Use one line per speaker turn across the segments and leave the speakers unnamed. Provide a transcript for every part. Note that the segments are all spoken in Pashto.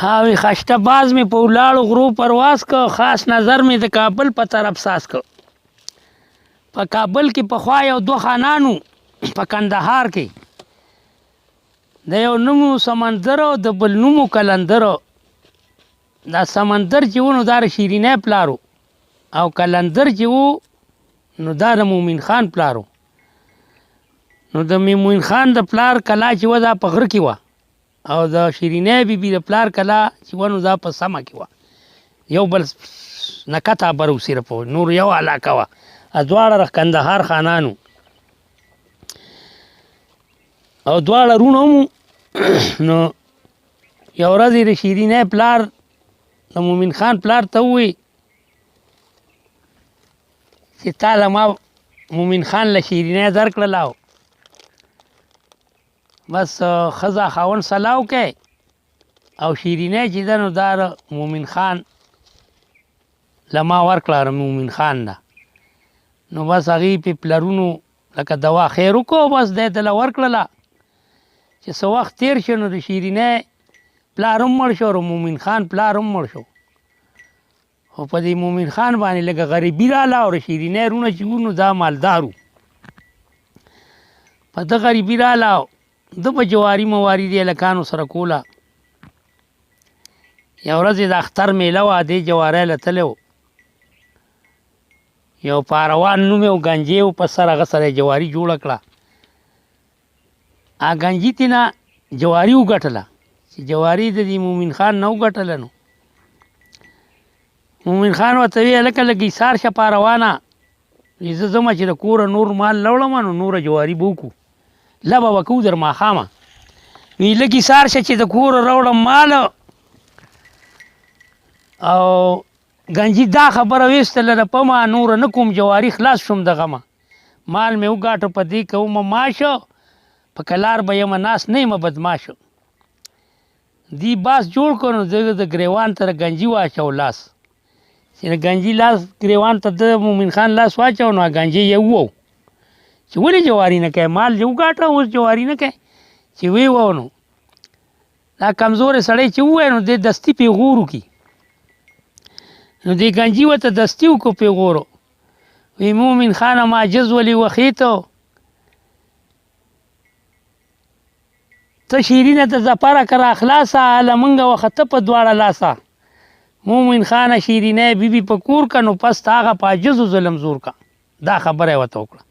هاوی خشته باز مې په ولاړو غرو پرواز که خاص نظر مې د کابل په طرف ساز که په کابل کې پخوا یو دوه خانانو په کندهار کې د یو نومو سمندر او د بل نومو کلندر. دا سمندر چې و نو دا د شیرینۍ پلارو او کلندر چې و نو دا د مومن خان پلارو. نو د مومن خان د پلار کلا چې و دا په غره کې وه او د شیرینۍ بیبي د پلار کلا چې و نو دا په سمه کې وه. یو بل نکته بر صرف نور یو علاقه وه. دواړه د کندهار خانانو او دواړه رونه مو. نو یو ورځ د شیرینۍ پلار د مومن خان پلار ته ووایي چې تا له ما مومن خان له شیرینۍ درکړله او بس ښځه خاوند سلا وکړی او شیرینۍ چې ده نو دا د مومن خان له ما ورکړه مومن خان نه. نو بس هغې پې پلرونو لکه دوا خیر وکړو بس دی ته له ورکړله چې څه وخت تېر شو نو د شیرینۍ پلار هم مړ شو او مومن خان پلار هم مړ شو. خو په دې مومن خان باندې لږه غریبي راله او د شیرینۍ رونه چې وو نو دا مالدار وو. په ده غریبي راله او ده په جواري مواري دې هلکانو سره کوله. یو ورځ یې د اختر میله وه دې جواری له تلی و. یو پاروان نوم یې و ګنجې و په سر هغه سره یې جواري جوړه کړه. ګنجي تې نه جواري وګټله چې جواري د دې مومن خان نه وګټله. نو مومن خان ورته ویې هلکه لږ ایثار شه پاروانه زه ځمه چې د کوره نور مال راوړم نو نوره جواري به وکړو لبه به کوو در ماښامه. وی لږ ایثار شه چې د کوره راوړم مال. او ګنجي دا خبره ویستله د پمه نوره نه کوم جواري خلاص شوم د غمه مال مې وګاټو په دې کومه ماشه په کلار به یمه ناست نه یمه بدماشه. دی باس جوړ کړو نو د ګریوان ته د ګنجي واچو لاس چې د ګنجي لاس ګریوان ته د مومن خان لاس واچو نو ګنجي یې ووو چې ولې جواري نه کوې مال دې وګاټه اوس جواري نه کوې چې ویې وو. نو دا کمزوری سړی چې ووایي نو دې دستي پیغور وکړي. نو دې ګنجي ورته دستي وکړو پیغورو. وی مومن خانه معجز ولې وخیته ته شیرینه ته زپره که راخلاصه هله مونږه وخته په دواړه لاسه. مومن خانه شیرینۍ بیبي په کور که نو پس ته هغه په عجزو ظلم زور که. دا خبره یې ورته وکړه.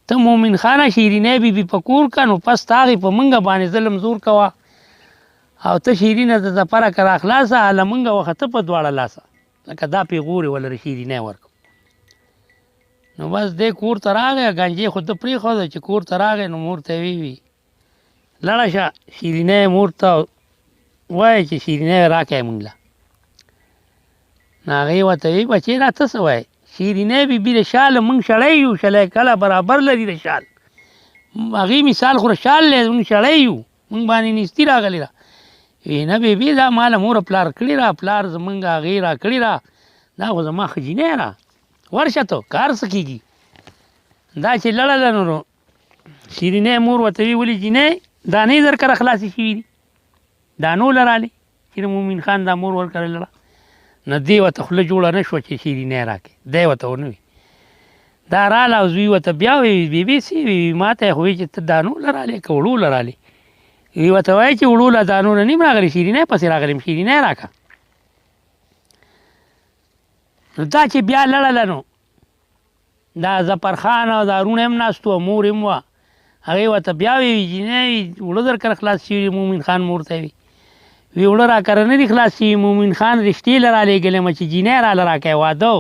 ته مومن خانه شیرینۍ بیبي په کور که نو پس ته هغې په مونږه باندې ظلم زور کوه او ته شیرینه ته زپره که راخلاصه هله مونږه وخته په دواړه لاسه. لکه دا پیغور یې ولره شیرینۍ ورکړو. نو بس دی کور ته راغی ګنجې خو ده پرېښوده چې کور ته راغی نو مور ته یې وی لړه شه شیرینۍ مور ته وایه چې شیرینۍ راکړی مونږ له. نو هغې ورته وی بچې دا ته څه وایې شیرینۍ بیبي د شاله مونږ شړی یو شلی کله برابر لري د شال هغې مثال خو د شال دی مونږ شړی یو مونږ باندې نیستي راغلې ده. وی نه بیبي دا ماله مور پلار کړې را پلار زمونږ هغې را کړې را دا خو زما ښځینۍ را ورشه ته کار څه کېږي. دا چې لړله نو شیرینۍ مور ورته وی ولې جینۍ دانې در کره خلاصې شوي دي دانو لرالې چې د مومن خان دا مور ورکړې لړه. نو دې ورته خوله جوړه نه شوه چې شیرینۍ راکړې دی ورته ونه وي. دا راله او زوی ورته بیا وی بیبي سي وی ما ته یې خو وی چې ته دانو لرالې که وړو لرالې. وی ورته وایي چې وړو له دانو نه نیم راغلې شیرینۍ پسې راغلم شیرینۍ راکړه. نو دا چې بیا لړله نو دا ظفرخان او دا رونه هم ناست وه مور هم وه هغې ورته بیا وی جینۍ وړه در کره خلاص شوي مومن خان مور ته وي وی وړه را کره نه دي خلاص شوي مومن خان رښتې له رالېږلې چې جینۍ راله راکوې واده.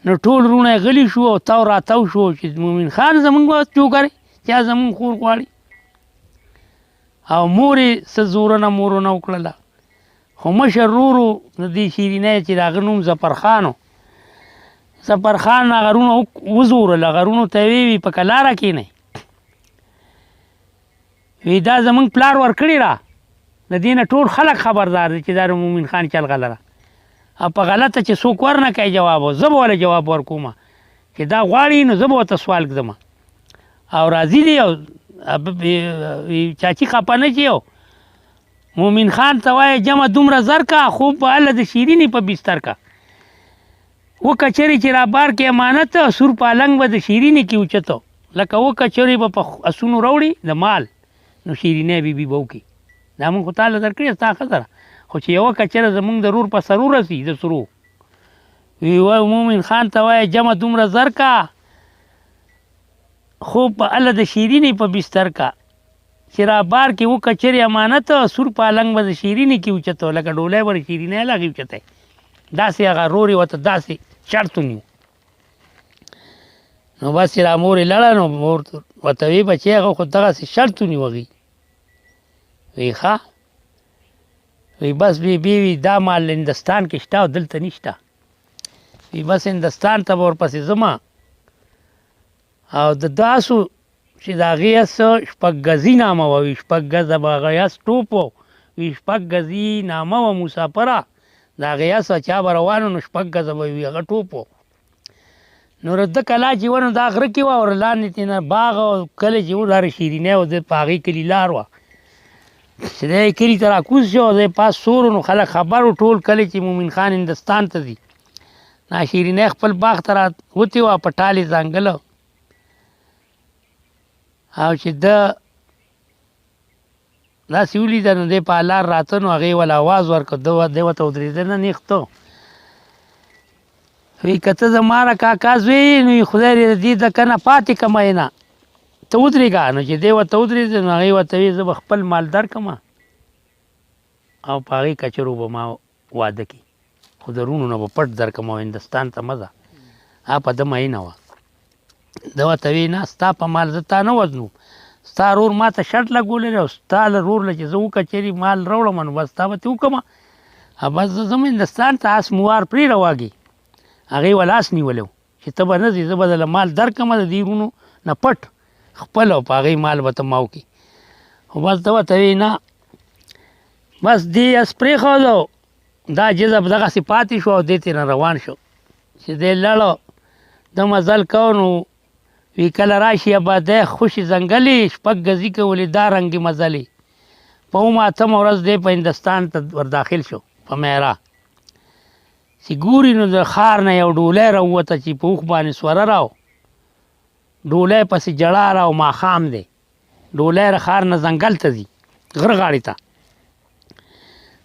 نو ټول رونه غلي شو او تو راتو شو چې مومن خان زمونږ به چوکرې چا زمونږ خور غواړي. او مور یې څه زورنه مورونه وکړله خو مشر ورورو د دې شیرینۍ چې د هغه نوم ظفرخان و ظفرخان هغه رونه وزورل هغه رونو ته یې وی په کلاره کښېنئ وی دا زمونږ پلار ورکړې را د دې نه ټول خلک خبردار دي چې دا د مومن خان چلغه لره او په غلطه چې څوک ورنه کوي جواب زه به وله جواب ورکومه چې دا غواړي نو زه به ورته سوال کړم او راضي دي او چاچی خپه نه شي مومن خان ته وایه جمع دومره زر کا خوب به هله د شیرینې په بستر کا و کچرې چې را بار کې امانت سور پالنګ به د شیرینې کې اوچته لکه و کچرې به په اسونو راوړي د مال نو شیرینې بیبي به وکړي دا مونږ خو تاله درکړې ستا ښځه خو چې یوه کچره زمونږ د رور په سر ورسي د سرو وی مومن خان ته وایه جمع دومره زر کا خوب په هله د شیرینې په بستر کا چې را بار کې و کچرې امانت سور پالنګ به د شیرینې کې اوچته لکه ډولی به د شیرینې هغې اوچتی داسې هغه رور یې ورته داسې شرط ونیو نو بس چې را مور یې لړه نو مور ورته وی بچی هغه خو دغسې شرط ونیو هغې وی ښه وی بس بی وی دا مال هندوستان کې شته او دلته نشته وی بس هندوستان ته به ورپسې ځمه او د داسو چې د هغې اس شپږ ګزي نامه وه وي شپږ ګزه به هغه اس ټوپ و وي شپږ ګزي نامه وه مسافره د هغې اس چا به روان نو شپږ ګزه به وي هغه ټوپ و نو د کلا چې و نو دا غره کې وه او لاندې ترې نه باغ او کلی چې و لاره شیرینۍ و د په هغې کلي لار وه چې دی کلي ته راکوز شو او دی پاس سور نو خلک خبر و ټول کلی چې مومن خان هندوستان ته ځي نا شیرینۍ خپل باغ ته را وتې وه په ټال یې ځانګله او چې ده داسې ولیده نو دی په لار راته نو هغې ول اواز ورکړ دی ورته ودرېده نه نیغ ته وی که ته زما را کاکا زوی نو خدای دې دې د که نه پاتې کړمه یې نه ته ودرېږه نو چې دی ورته ودرېده نو هغې ورته وی زه به خپل مال درکړمه او په هغې کچرو به ما واده کړي خو د رونو نه به پټ درکړم او هندوستان ته مه ځه هغه په ده مینه وه ده ورته وی نه ستا په مال زه تا نه وزنو ستا رور ما ته شرط لګولی دی او ستا له رور له چې زه وکچرې مال راوړم نو بس تا به ترې وکړمه بس زه ځم هندوستان ته آس موار پرې رواږي هغې ول آس نیولی و چې ته به نه ځې زه به دله مال درکړمه د دې رونو نه پټ خپل او په هغې مال به ته ما وکړي خو بس ده ورته وی نه بس دې اس پرېښودو دا جذب دغسې پاتې شو او دې ترې روان شو چې دی لړو ده مزل کو نو وی کله راشي آبادی خوشي ځنګلې شپږ ګزي کولې دا رنګې مزلې په اومه اتمه ورځ دی په هندوستان ته ور داخل شو په میرا چې ګوري نو د ښار نه یو ډولی راووته چې په اوښ باندې سوره راو ډولی پسې جړا راو ماښام دی ډولی د ښار نه ځنګل ته ځي غره غاړې ته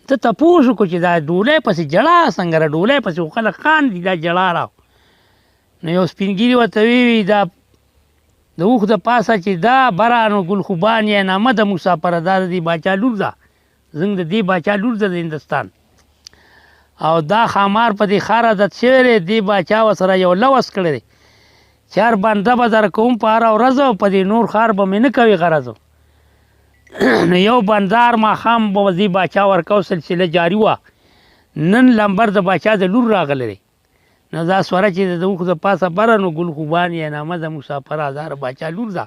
ته تپوس وکړو چې دا ډولی پسې جړا څنګه را ډولی پسې خو خلک خاندي دا جړا راو نو یو سپین ګیري ورته وی دا د اوښ د پاسه چې دا بره نو ګل خوبان یې نامه د مسافره دا د دې باچا لور ده زموږ د دې باچا لور ده د هندوستان او دا خامار په دې ښار عادت شوی دی دې باچا ورسره یو لوس کړی دی چار بنده به درکوم په هره ورځ او په دې نور ښار به مې نه کوي غرض نو یو بندار ماښام به دې باچا ورکو سلسله جاري وه نن لمبر د باچا د لور راغلی دی نو دا سوره چې د اوښ د پاسه بره نو ګل خوبان یې نامه د مسافره دا باچا لور ده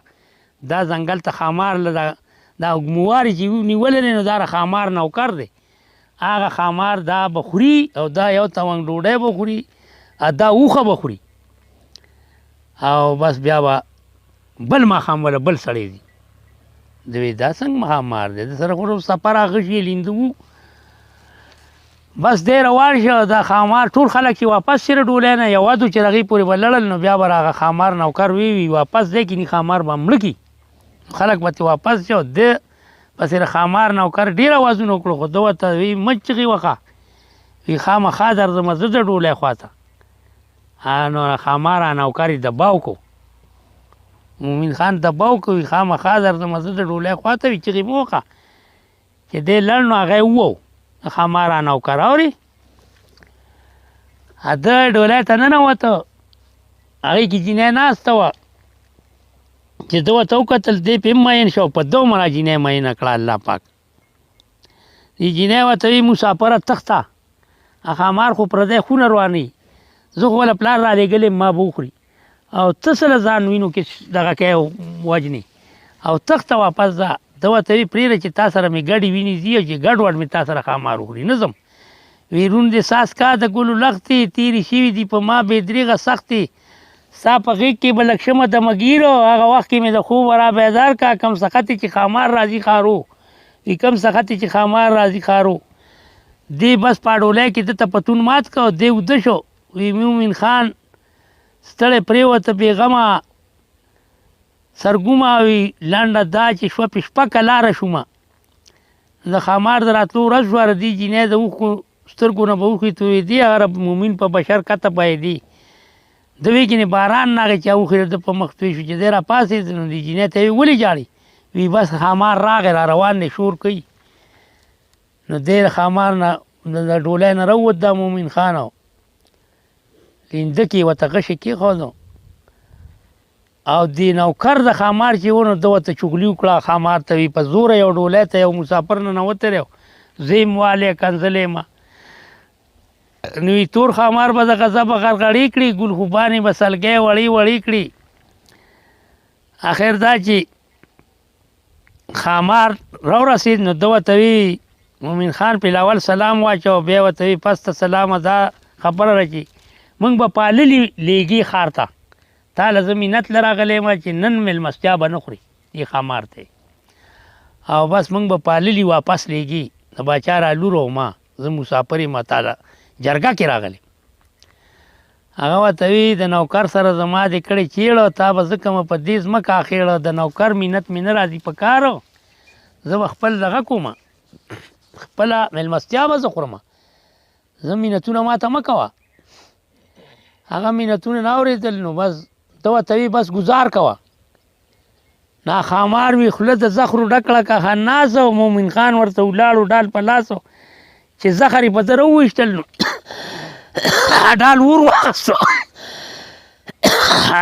دا ځنګل ته خامار له دا موارې چې نیولی دی نو دا خامار نوکر دی هغه خامار دا به خوري او دا یو تونګ ډوډۍ به خوري دا اوښه به خوري او بس بیا به بل ماښام وله بل سړی ځي دوی دا څنګه خامار دی د سره خو سفر هغه شي لینده وو بس دی روان شو دا خامار ټول خلک چې واپس شي ډولی نه یو ودو چې هغې پورې به لړل نو بیا به هغه خامار نوکر وی واپس دی کیني خامار به مړه کي خلک به ترې واپس شي او ده پسې د خامار نوکر ډېر اوازونه وکړو خو ده ورته وی مه چغې وکړه وی خامخا درځمه زه د ډولی خواته نو خامار نوکر یې دباو کو مومن خان دباو کو وی خامخا درځمه زه د ډولی خواته وی چغې مه وکړه چې دی لړ نو هغه یې ووو خامار نوکر اوري ده ډولی ته ننوته هغې کې جینۍ ناسته وه چې ده ورته وکتل دی پې هم مین شو په دومره جینۍ مینه کړه الله پاک دې جینۍ ورته وي مسافره تخته خامار خو پردی خونه روانوي زه خو وله پلار رالېږلی ما به وخوري او ته څه له ځان وینو کې دغه کوې وجنې او تخته واپس ځه ده ورته وي پرېږده چې تا سره مې ګډې وینې ځي او چې ګډوډ مې تا سره خامار وخوري نه ځم وی رون دې ساس کا د ګلو لختې تېرې شوي دي په ما بې درېغه سختې ستا په غېږ کې به لږ شمه د مګیرو هغه وخت کې مې د خوب را بیدار کا کم سختې چې خامار راځي ښارو وی کم سخت چې خامار راځي خارو دی بس پاډولای کې دته پتون مات کو دی وده شو وی مومن خان ستړی پرېوته بېغمه سرګومه وي لنډه دا چې شوه پې شپکه لاره شومه د خامار د راتلو ورځ شوه ردي جینۍ د اوښکو سترګو نه به اوښکې تویېدې هغه رب مومن په بشر کته پایېدې د وی کې نه باران نه هغې چا اوښې د په مخ توی شو چې دی را پاڅېد نو دې جینۍ ته یې ولې جاړي وی بس خامار راغی را روان دی شور کوي نو دی خامار نه د ډولۍ نه راووت دا مومن خان او لینده کې ورته غشی کېښودو او دی نوکر د خامار چې و نو ده ورته چغلي وکړه خامار ته وي په زوره یو ډولۍ ته یو مسافر ننوتی دی زه یم والی کنځلی یم نو وي تور خامار به دغه زه به غرغړې کړي ګل خوبانې به سلګۍ وړې وړې کړي اخر دا چې خامار راورسېد نو ده ورته وي مومن خان په لاول سلام واچو بیا ورته وي پس ته سلامه دا خبره ده چې موږ به پاللي لیږي ښار ته تا له زه منت له راغلی یم چې نن مېلمستیا به نه خوري دې خامار ته او بس موږ به پاللي واپس لیږي د باچا را لور او ما زه مسافر یم تا له جرګه کې راغلی هغه ورته وي د نوکر سره زما دې کړې چیړه تا به زه کومه په دې ځمکه اخېړه د نوکر منت مې نه راځي په کارو زه به خپل دغه کومه خپله مېلمستیا به زه خورمه زه منتونه ماته مه کوه هغه منتونه نه اورېدل نو بس ده ورته وي بس ګزار کوه نا خامار وي خوله د زخرو ډکړه که خناس او مومن خان ورته ولاړو ډال په لاس چې زخر یې په ده راوویشتل نو ډال ور واغستو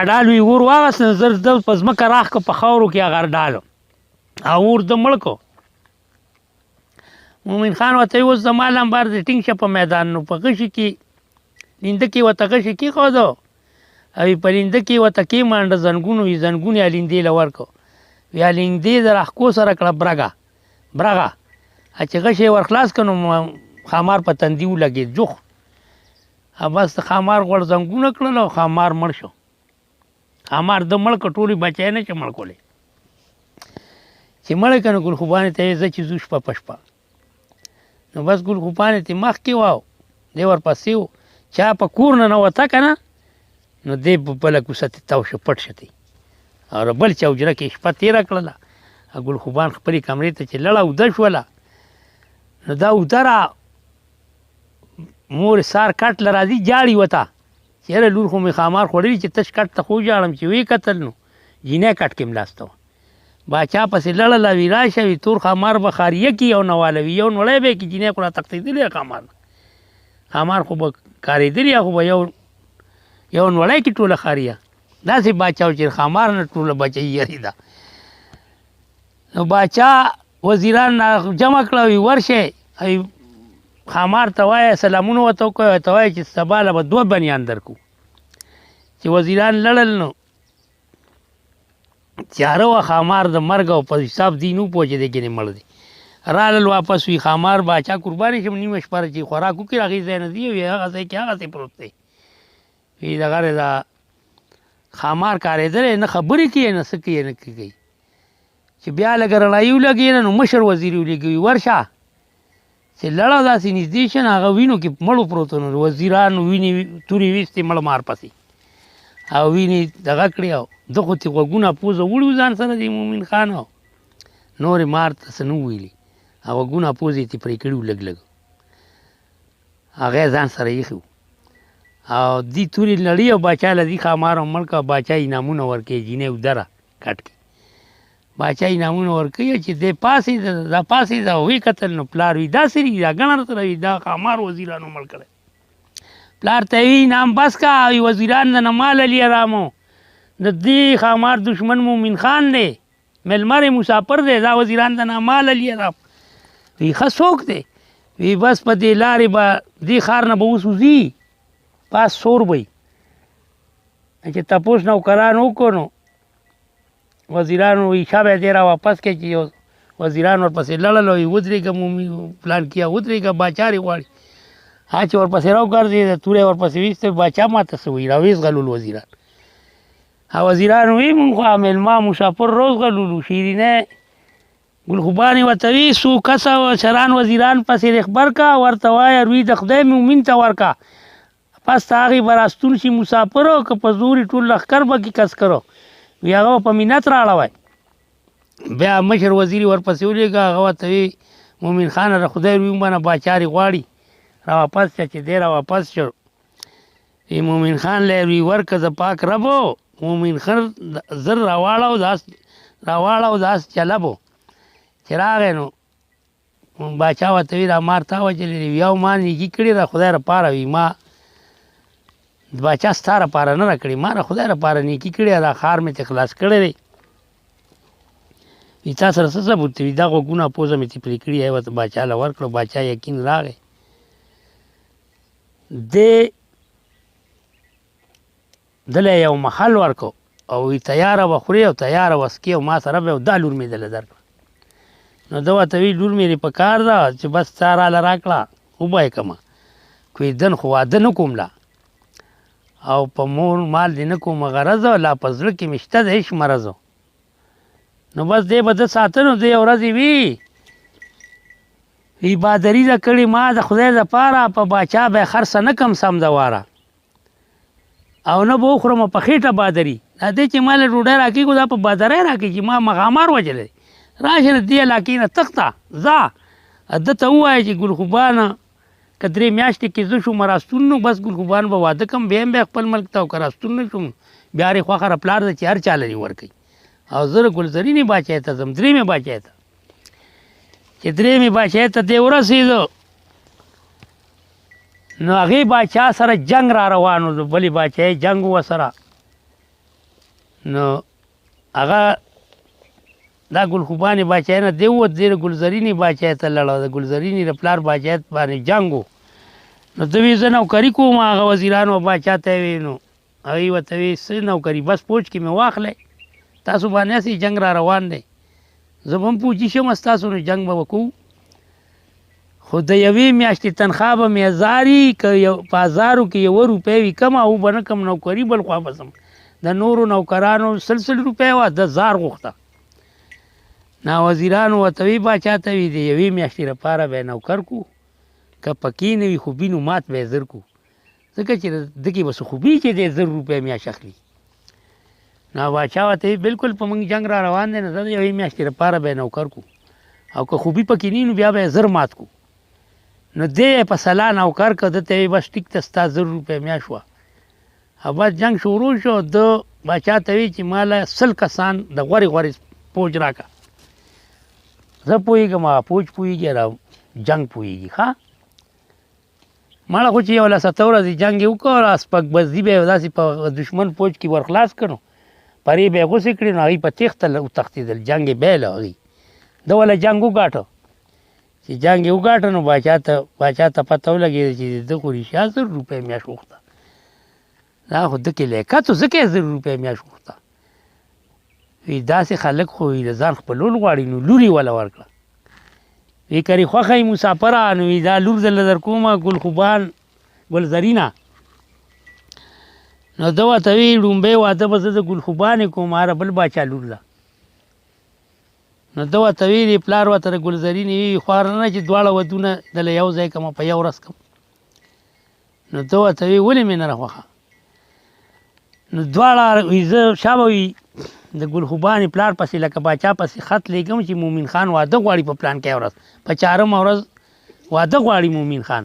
ډال وي ور واغست نو زر ده په ځمکه راښ که په خاورو کې هغه ډالو او ور ده مړ کو مومن خان ورته وي اوس زما لمبار دې ټینګ شه په میدان نو په غشي کې لینده کې ورته غشي کېښودو او په لینده کې ورته کېمانډه زنګون وي زنګون یې لندې له ورکړو یا لندې د راښکو سره کړه برغه چې غشی یې ورخلاص کړه نو خامار په تندي ولګېد جوخ بس د خامار غوړ زنګونه کړل او خامار مړ شو خامار د مړ که ټولې بچی نه چې مړ کولی چې مړ یې که نو ګلخوبانې ته یې زه چې ځو شپه په شپه نو بس ګلخوبانې ته مخکې واو دی ورپسې و چا په کور نه نوته که نه نو دی په بله کوڅه تې تاو شه پټ شه دی او بل چا حجره کې شپه تېره کړله ګلخوبان خپلې کمرې ته چې لړه اوده شوله نو دا اوده را مور سار کټ له راځي جاړي وته چې یاره لور خو مې خامار خوړلي چې تش کټ ته خو جاړم چې ویې کتل نو جینۍ کټ کې ملاسته وه باچا پسې لړله وي راشه وي تور خامار به خاریه کي یو نوالوي یو نوړی به یې کي جینۍ خو را تښتېدلې خامار خو به کارېدلي خو به یو نوړی کې ټوله خاریه داسې باچا و چې خامار نه ټوله بچۍ یری ده نو باچا وزیران جمع کړه وي ورشئ خامار ته وایه سلامونه ورته وکړئ ورته وایه چې سبا له به 2 بنیان درکړو چې وزیران لړل نو تیاره وه خامار د مرګ او په حساب دی نه وپوه چې دی ګنې مړ دی رالل واپس وي خامار باچا قربانې شم نیمه شپه چې خوراک وکړي هغې ځای نه دی وي هغه ځای کې هغسې پروت دی وي دغه دا خامار کارېدلی نه خبرې کوي نه څه کوي نه کوي چې بیا لږه رڼایي ولګېده نو مشر وزیر یې ولېږوي ورشه چې لړه داسې نږدې شه نو هغه وینو کې مړو پروت نو وزیران وینې تورې ویستې مړ مار پسې او وینې دغه کړې او ده خو تې غوږونه پوزه وړي ځان سره د مومن خان او نورې مار ته څه نه وویلي او غوږونه پوزې یې تې پرې کړي وو لږ لږ هغه یې ځان سره ایښي او دی تورې لړي او باچا له دې خامار او مړ کړه باچا انعامونه ورکوي جینۍ ودره کټ کې باچا انعامونه ورکوي چې دی پاسېده دا پاسېده او ویې کتل نو پلار وي دا سري دا ګڼه سره وي دا خامار وزیرانو مړ کړی پلار ته وي انعام بس کا وي وزیران د نه مال علي ارامو د دې خامار دشمن مومن خان دی مېلمه مسافر دی دا وزیران د نه مال علي ارام وي ښه څوک دی وی بس په دې لارې به دې ښار نه به اوس وځي پاس سور به چې تپوس نوکران وکړو نو وزیرانو وي ښه به دی را واپس کړي چې یو وزیران ورپسې لړل وي ودرېږه پلان کیا ودرېږه باچا رې غواړي ها چې ورپسې راوګرځېد تورې ورپسې ویسته باچا ماته څه وایي راویځغلول وزیران ها وزیران وي مونږ خو مېلمه مسافر روزغلولو شیرینۍ ګل خوبانې ورته وي څو کسه شران وزیران پسې خبر کا ورته وایه روی د خدای مؤمن ته ورکا پس د هغې به راستون شي مسافرو که په زوري ټول لښکر به کې کس کرو وي هغه په منت راړوی بیا مشر وزیر ورپسې ولېږه هغه ورته وي مومن خانه د خدای روی باندې باچارې غواړي را واپس شه چې دی را واپس شو وي مومن خان له روی ورکه د پاک ربو مومن خان زر راواړو داس چلبو چې راغی نو باچا ورته وي دا مار تا وجلې دی یو ما نیکي کړې ده خدای لپاره وي ما باچا ستا لپاره نه راکړې ما د خدای لپاره نیکي کړې دا ښار مې ترې خلاص کړی دی وي تا سره څه ثبوت دی دا غوږونه پوزه مې ترې پرې کړي ورته باچا له ورکړو باچا یقین راغی دله یو محل ورکو او وی تیاره به خورې او تیاره به څکې او ما سره به دا لور مې دله درکړه نو ده ورته وي لور مې دې په کار ده چې بس تا راله راکړه وبه یې کړمه کویدن خو واده نه کوم لا او په مور مال دې نه کوم غرض لا په زړه کې مې شته د هېڅ مرض نو بس دی به ده ساته نو دی یو ورځې وي بادري ده کړې ما د خدای دپاره په باچا به یې خرڅه نه کم سم دواره او نه به وخورم په خېټه بادري دا دی چې ما له ډوډۍ راکېږو دا په بادرۍ راکړي چې ما مغامار وجلی راشه د دې علاقې نه تخته ځه ده ته ووایه چې ګل خوبانه که 3 میاشتې کې زه شوم راستون نو بس ګل خوبان به واده کم بیا هم بیا خپل ملک ته او که راستون نه شوم بیا رې خوښه پلار ده چې هر چا لري ورکوي او زه د ګلزرینې باچۍ ته ځم 3مې باچۍ ته چې 3مې باچۍ ته دی ورسېدو نو هغې باچا سره جنګ را روان و د بلې باچۍ جنګ و ورسره نو هغه دا ګل خوبانې باچۍ نه دی ووت دی د ګلزرینې باچۍ ته لړه د ګلزرینې د پلار باچۍ باندې جنګ و نو ته وی زه نوکري کوم هغه وزیرانو باچا ته یې وی نو هغې ورته وی څه نوکري بس پوج کې مې واخلی تاسو باندې هسې جنګ را روان دی زه به هم پوجي شم ستاسو نو جنګ به وکوو خو د 1 میاشتې تنخوا به مې 1000 وي که په 1000 کې 1 روپۍ وي کمه او به نه کم نوکري بل خوا به ځم د نورو نوکرانو 100 روپۍ وه 10,000 غوښته نا وزیرانو ورته وي باچا ته وي د 1 میاشتې لپاره به یې نوکر کړو که پکې نه وي خوبي نو مات به یې زر کړو ځکه چې ده کې به څه خوبي چې دی 1000 روپۍ میاشت اخلي نو باچا ورته وي بلکل په موږ جنګ را روان دی نو زه د 1 میاشتې لپاره به یې نوکر کړو او که خوبي پکې نه نو بیا به یې زر مات کړو نو دی په سلا نوکر که ده ته وي بس ټیک ته ستا 1000 روپۍ میاشت وه او بس جنګ شروع شو ده باچا ته وي چې ما له 100 کسان د غورې غورې پوج راکړه زه پوهېږم هغه پوج پوهېږي را جنګ پوهېږي ښه مړه خو چې یو 7 ورځې جنګ یې وکړ سپک بزدي به یې داسې په دشمن پوج کې ورخلاص کړو پرې به یې غوسې کړې نو هغوی په تېښته وتښتېدل جنګ یې بیل هغوی ده وله جنګ وګاټه چې جنګ یې وګاټه نو باچا ته پته ولګېده چې ده خو رښتیا 1000 روپۍ میاشت غوښته دا خو ده کې لیاقت و ځکه یې 1000 روپۍ میاشت غوښته وی داسې خلک خو وي د ځان خپلول غواړي نو لور یې وله ورکړه وی کرې خوښه یې مسافره نو وي دا لور درله در کومه ګل خوبان ګلزرینه نو ده ورته وي لومبی واده به زه د ګل خوبانې کوم هره بل باچا لور ده نو ده ورته وي پلار ورته د ګلزرینې وي خوار نه چې دواړه ودونه دله یو ځای کړم په یو ورځ کړم نو ده ورته وي ولې مې نه راخوښه نو دواړه وي زه شابه وي د ګل خوبانې پلار پسې لکه باچا پسې خط لیږم چې مومن خان واده غواړي په پلان کې ورځ په 4مه ورځ واده غواړي مومن خان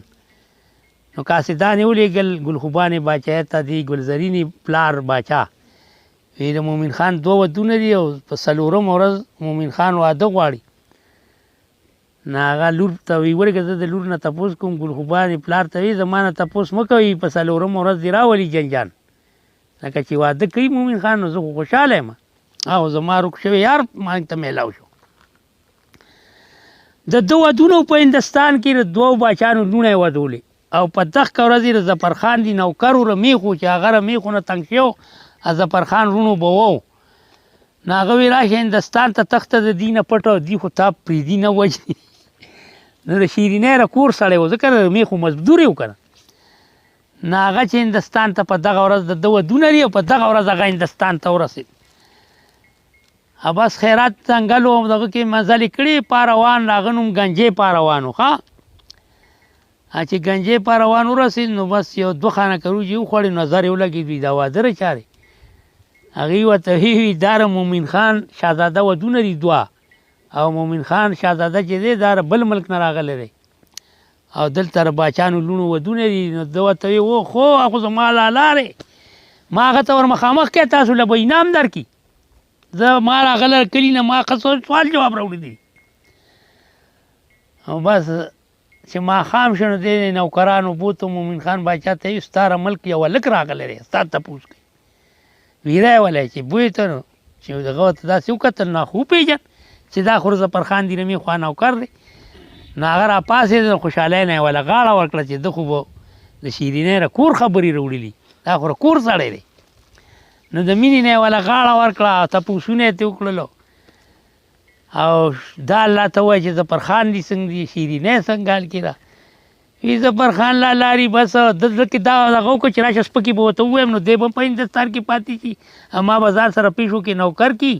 نو قاصدان یې ولېږل ګل خوبانې باچا ته دی ګلزرینې پلار باچا وی د مومن خان 2 ودونه دي او په 4مه ورځ مومن خان واده غواړي نو هغه لور ته وی ورګه زه د لور نه تپوس کوم ګل خوبانې پلار ته وی زما نه تپوس مه کوئ په 4مه ورځ دې راولي جنجان لکه چې واده کوي مومن خان نو زه خو خوشحاله یم او زما روک شوی یار ما ته میلاو شو د 2 ودونو په هندستان کې د 2 باچانو لوڼه یې ودولې او په دغه ورځ یې د ظفرخان دی نوکر و رمیخو چې هغه رمیخو نه تنګ شو ظفرخان رونو به وو نو هغه وی راشه هندستان ته تخته د دینه پټه دی خو تا پرېږدي نه وجني نو د شیرینۍ را کور سړی و ځکه د رمیخو مزدور یې و که نه نو هغه چې هندستان ته په دغه ورځ د 2 ودونه دي او په دغه ورځ هغه هندستان ته ورسېد بس خیرات ځنګل و دغه کې مزلې کړي پاروان هغه نوم ګنجې پاروان و ښه چې ګنجې پاروان ورسېد نو بس یو دوه خانه کروجې وخوړې نظر یې ولګېد وي دا واده چارې هغې ورته ویې دا مومن خان شهزاده ودونه دي دوه او مومن خان شهزاده چې دی دا بل ملک نه راغلی دی او دلته د باچانو لوڼو ودونه دي نو ده ورته ویې او خو هغه زما لالا دی ما هغه ته ور مخامخ کړې تاسو له به انعام درکړي زه ما راغله کلي نه ما ښه سوال جواب راوړي دي او بس چې ماښام شو نو دې نوکرانو بوتو مومن خان باچا ته وي ستا ملک یو هلک راغلی دی ستا تپوس کوي ویری ولی چې بوی ته نو چې دغه ورته داسې وکتل نو خو وپېژن چې دا خو ظفرخان د رمې خوا نوکر دی نو هغه راپاڅېد خوشحالۍ نه یې وله غاړه ورکړه چې ده خو به د شیرینۍ نه کور خبرې راوړلي دا خو کور سړی دی نو د مینې نه یې وله غاړه ورکړه او تپوسونه یې ترې وکړلو او دا الله ته ووایه چې ظفرخان دي څنګه دي شیرینۍ څنګه حال کې ده وي ظفرخان لا لاري بس دلته کې دا دغه وکړه چې راشه سپکې به ورته ووایم نو دی به په هندوستان کې پاتې شي ما به ځان سره پیښو کې نوکر کي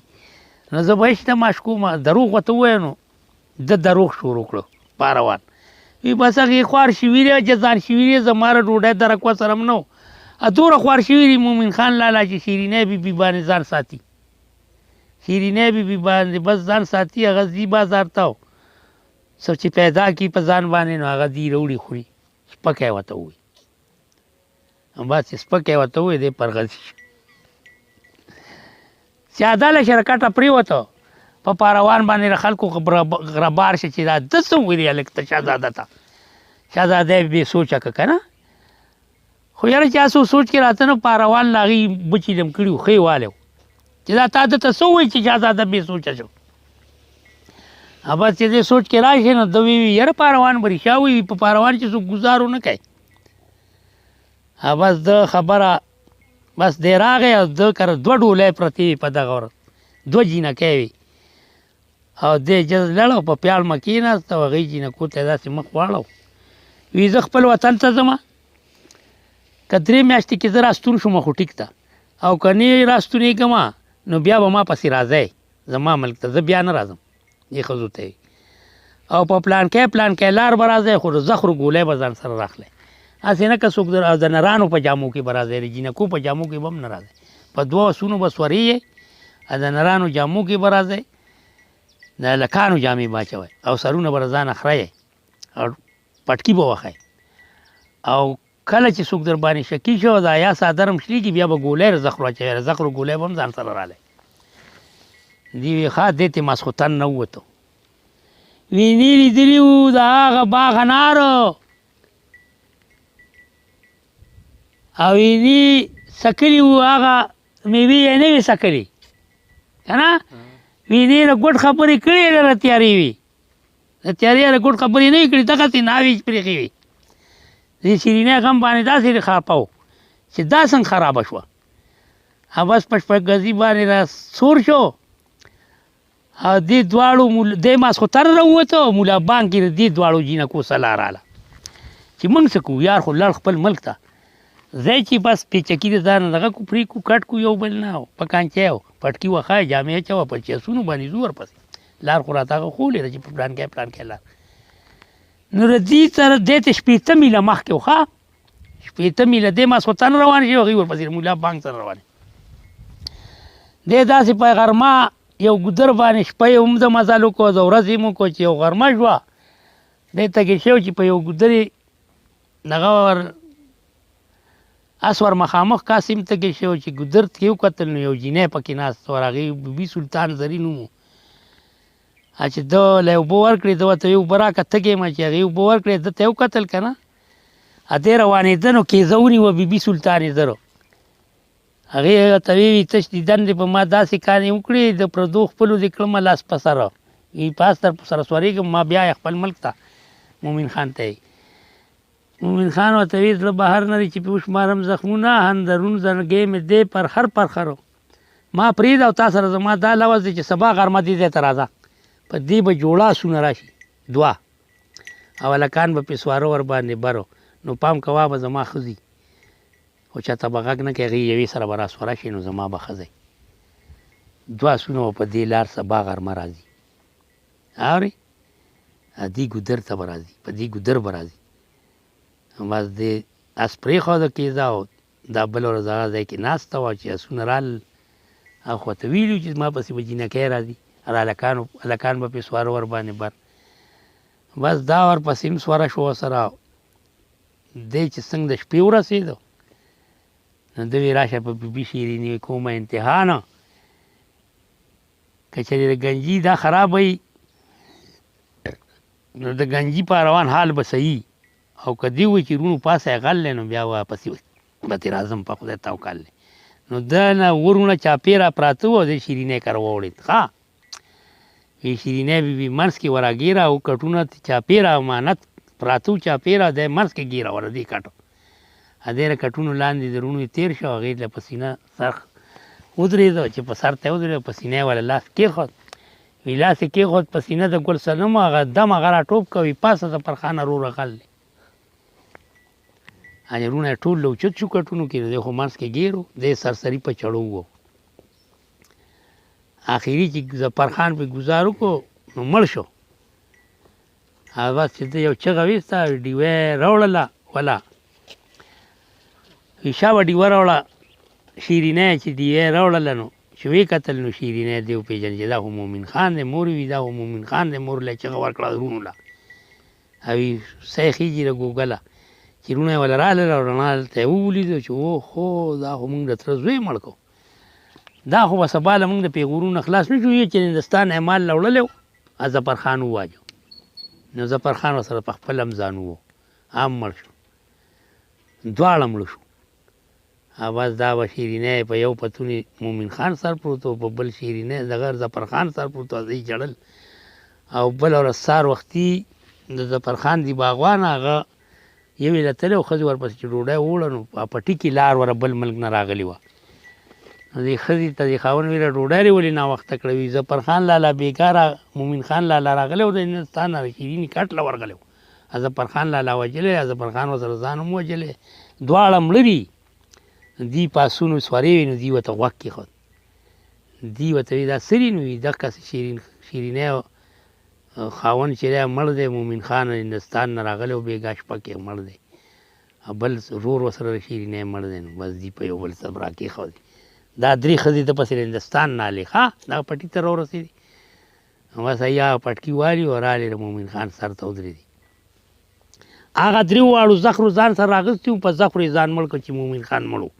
نو زه به هېڅ نه ماشکومه دروغ ورته ووایم نو ده دروغ شروع کړو پاروان وي بس هغې خوار شوي دی چې ځان شوي دی زما ره ډوډۍ درکوه سره هم نه و دومره خوار شوي دي مومن خان لالا چې شیرینۍ بیبي باندې ځان ساتي شیرینۍ بیبي باندې بس ځان ساتي هغه ځي بازار ته څه چې پیدا کړي په ځان باندې نو هغه دي راوړي خوري سپکی ورته ووایي بس چې سپکی ورته ووایي دی پرغځي سیاده له شرکټه پرېوته په پاروان باندې د خلکو غربار شي چې دا ده څه وویلي هلک ته شهزاده ته شهزاده یې بې سوچه که که نه خو یاره چې هسې سوچ کې راته نه پاروان له هغې بچي لم کړي وو ښه یې والی و چې دا تا ده ته څه ووایي چې شهزاده بې سوچه شو بس چې دې سوچ کې راشي نو ده ویي یاره پاروان به رښتیا وایي په پاروان چې څوک ګزارو نه کوي بس ده خبره بس دی راغی او ده کره دوه ډولۍ پرتې وي په دغه ورځ دوه جینکۍ وي او دی جز لړ په پیالمه کېناست او هغې جینکو ته یې داسې مخ واړو وي زه خپل وطن ته ځمه که 3 میاشتې کې زه راستون شوم خو ټیک ده او که نه راستونېږم نو بیا به ما پسې راځئ زما ملک ته زه بیا نه راځم دې ښځو ته وي او په پلانکی لار به راځئ خو د زخرو ګولۍ به ځان سره راخلی هسې نه که څوک د نرانو په جامو کې به راځئ د جینکو په جامو کې به هم نه راځئ په 2 آسونو به سورېږئ د نرانو جامو کې به راځئ د هلکانو جامې به اچوئ او سرونه به له ځانه خرئ او پټکي به وښئ او کله چې څوک در باندې شکي شو دا یا څادر هم شلېږي بیا به ګولۍ د زخرو اچوئ د زخرو ګولۍ به هم ځان سره رالی دې وي ښه دې ته ماسخوتن نه ووتو وینې لیدلي وو د هغه باغ انارو او وینې سکلي وو هغه میوې یې نه وې سکلي که نه وینې د ګوډ خبرې کړې ده د تیارې وي د تیارې د ګوډ خبرې نه وي کړې دغسې ناوې پرېښې وي دې شیرینۍ غم باندې داسې خاپه و چې دا څنګه خرابه شوه بس په شپږګزي باندې را سور شو او دې دواړو دی ماسخوتن راووته او ملا بانک کې د دې دواړو جینکو سلا راله چې موږ څه کوو یار خو لړ خپل ملک ته ځای چې بس پیچکي د ځانه دغه کو پرېږدو کټ کو یو بل نه په کانچی و پټکي وښایه جامې اچوه په چیسونو باندې ځو ورپسې لار خو راته هغه ښولې ده چې په پلانکی لار نو د دې سره دې ته 15 میله مخکې و ښه 15 میله دې ماسخوتن روان شي هغوی ورپسې ملا بانک سره روان دې داسې په غرمه یو ګودر باندې شپه یې هم د مزل وکړو د ورځې هم وکړو چې یو غرمه شوه دی تږی شوی چې په یو ګودر یې دغه اس ور مخامخ کاسم تږی شوی چې ګودر کې وکتل نو یو جینۍ پکې ناست و هغې بي سلطان زري نوم و چې ده له یې اوبه ورکړې ده ورته یې اوبه راکړه تږی یم چې هغې اوبه ورکړې ده ته یې وکتل که نه دې روانېده نو کیزه ونیوه بي سلطان یې زرو هغې ته ویې تش دیدن دې په ما داسې کانې وکړې د پردو خپلو دې کړمه لاس په سره پاس در په سره سورېږم ما بیا یې خپل ملک ته مومن خان ته یې مومن خان ورته ویې زړه بهر نه دی چې په وشمارم زخمونه هندرون زنګې مې دی پر هر پرخرو ما پرېږده او تا سره زما دا لوز دی چې سبا غرمه دې ځای ته راځه په دې به جوړه آسونه راشي 2 او هلکان به پې سواره ورباندې برو نو پام کوه به زما ښځي خو چاته به غږ نه کوي هغې یوې سره به راسوره شي نو زما به ښځی دوه آسونه به په دې لار سبا غرمه راځي اورې دې ګودر ته به راځي په دې ګودر به راځي بس دې اس پرېښوده کېده او دا بله ورځ هغه ځای کې ناسته وه چې آسونه رالل اخوا ته ویلي چې زما پسې به جینکۍ راځي هلکان به پرې سواره ورباندې بر بس دا ورپسې هم سواره شو ورسره دی چې څنګه د شپې ورسېدو نو ده وی راشه په بیبي شیریني کومه امتحانه که چېرې د ګنجي دا خرابوي نو د ګنجي په روان حال به صحیح او که دې وایي چې رونو پاسه یې غل دی نو بیا واپسې به ترې راځم په خدای توکل دی نو ده نه ورونه چاپېره پراته وو د شیرینۍ کره واوړېد ښه وی شیرینۍ بیبي منځ کې وراګیره او کټونه چاپېره امانت پراته وو چاپېره دی منځ کې ګیره وره دې کټو ادېره کټونو لاندې د رونو تېر شو هغې له په سینه سر ودرېده چې په سر ته یې ودرېده په سینه یې والا لاس کېښود وی لاس یې کېښود په سینه د ګل صنم هغه دم هغه راټوپ کوي پاسه د پرخانه روره غل دی رونه یې ټول له اوچت شو کټونو کې دی خو منځ کې ګیر و دی سرسري په چړو و آخري چې ظفرخان پې ګزار وکړو نو مړ شو بس چې ده یو چغه ویسته ډیوه یې راوړله ولا وی شابه ډیوه راوړه شیرینۍ چې ډیوه یې راوړله نو چې ویې کتل نو شیرینۍ دې وپېژني چې دا خو مومن خان دی مور وي دا خو مومن خان دی مور له یې چغه ورکړه رونو له او وی سی خېجي له ګوګله چې رونه یې وله رالل او رڼا دلته یې وولیدو چې اوهو دا خو مونږ د تره زوی مړ کړو دا خو به سبا له مونږ د پیغورونو خلاص نه شو چې هندوستان یې مال له وړلی و ظفرخان وواجو نو ظفرخان ورسره په خپل هم ځان وو هم مړ شو دواړه مړه شو بس دا به شیرینۍ په یو پتونې مومن خان سر پروت و په بل شیرینۍ دغه ظفرخان سر پروت و هغه یې جړل او بله ورځ سهار وختي د ظفرخان دی باغوان هغه یوې له تللی و ښځې ورپسې چې ډوډۍ ووړه نو په پټي کې لار وره بل ملک نه راغلې وه نو دې ښځې ته دې خاوند ویله ډوډۍ دې ولې ناوخته کړه وي ظفرخان لالا بېکاره مومن خان لالا راغلی و د هندوستان نه شیریني کټ له ورغلی و ظفرخان لالا وجلی ظفرخان ورسره ځان هم وجلی دواړه مړه دي دی په آسونو سوارې وې نو دی ورته غوږ کېښود دی ورته وي دا څه دي نو وي دقسې شیرینۍ خاوند چې دی مړ دی مومن خان هندوستان نه راغلی و بېګا شپه کې مړ دی بل رور ورسره د شیرینۍ مړ دی نو بس دی په یو بل سره راکېښودې دا درې ښځې د پسې د هندوستان نه هلې ښه دغه پټي ته راورسېدې بس یا پټکي والي او رالې د مومن خان سر ته ودرېدې هغه درې واړو زخرو ځان سره راغستي وو په زخرو یې ځان مړ کړ چې مومن خان مړ و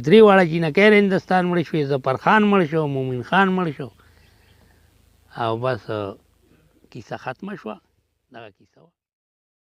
درې واړه جینکۍ د هندوستان مړې شوې ظفرخان مړ شو مومن خان مړ شو او بس کیسه ختمه شوه دغه کیسه وه